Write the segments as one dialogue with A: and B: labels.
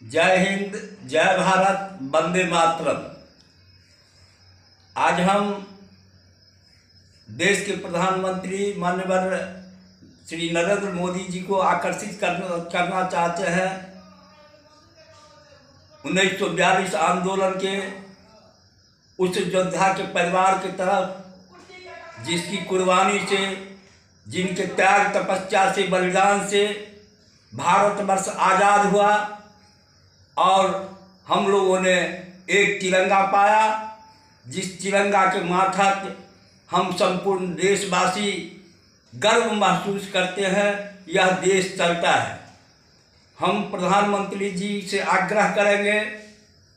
A: जय हिंद, जय भारत, वंदे मातरम। आज हम देश के प्रधानमंत्री माननीय श्री नरेंद्र मोदी जी को आकर्षित करना चाहते हैं। 1942 आंदोलन के उस योद्धा के परिवार की तरफ जिसकी कुर्बानी से, जिनके त्याग तपस्या से, बलिदान से भारतवर्ष आज़ाद हुआ और हम लोगों ने एक तिरंगा पाया, जिस तिरंगा के माथक हम संपूर्ण देशवासी गर्व महसूस करते हैं। यह देश चलता है। हम प्रधानमंत्री जी से आग्रह करेंगे,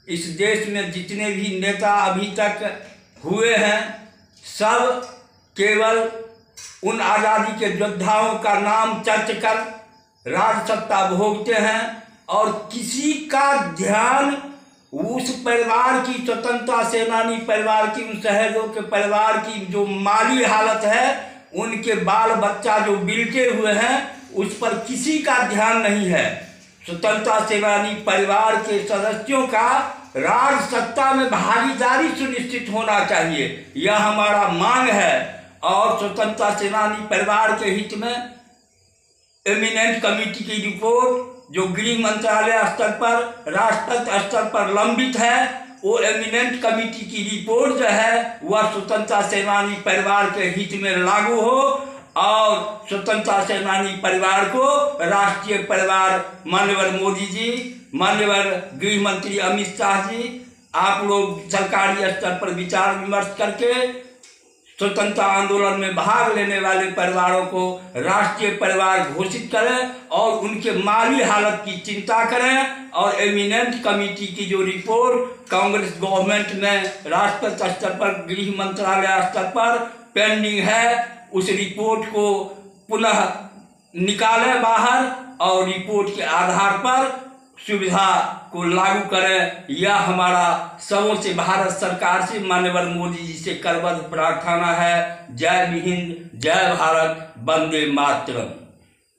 A: इस देश में जितने भी नेता अभी तक हुए हैं, सब केवल उन आज़ादी के योद्धाओं का नाम चर्च कर राज सत्ता भोगते हैं और किसी का ध्यान उस परिवार की, स्वतंत्रता सेनानी परिवार की, उन शहीदों के परिवार की जो माली हालत है, उनके बाल बच्चा जो बिल्टे हुए हैं, उस पर किसी का ध्यान नहीं है। स्वतंत्रता सेनानी परिवार के सदस्यों का राज सत्ता में भागीदारी सुनिश्चित होना चाहिए, यह हमारा मांग है। और स्वतंत्रता सेनानी परिवार के हित में एमिनेंट कमेटी की रिपोर्ट जो गृह मंत्रालय स्तर पर, राष्ट्रपति स्तर पर लंबित है, वो एमिनेंट कमेटी की रिपोर्ट जो है वह स्वतंत्रता सेनानी परिवार के हित में लागू हो और स्वतंत्रता सेनानी परिवार को राष्ट्रीय परिवार माननीय मोदी जी, माननीय गृह मंत्री अमित शाह जी, आप लोग सरकारी स्तर पर विचार विमर्श करके स्वतंत्रता आंदोलन में भाग लेने वाले परिवारों को राष्ट्रीय परिवार घोषित करें और उनके माली हालत की चिंता करें। और एमिनेंट कमेटी की जो रिपोर्ट कांग्रेस गवर्नमेंट में राष्ट्रपति स्तर पर, गृह मंत्रालय स्तर पर पेंडिंग है, उस रिपोर्ट को पुनः निकालें बाहर और रिपोर्ट के आधार पर सुविधा को लागू करें। यह हमारा सबों से, भारत सरकार से, माननीय मोदी जी से करबद्ध प्रार्थना है। जय हिंद, जय भारत, वंदे मातरम।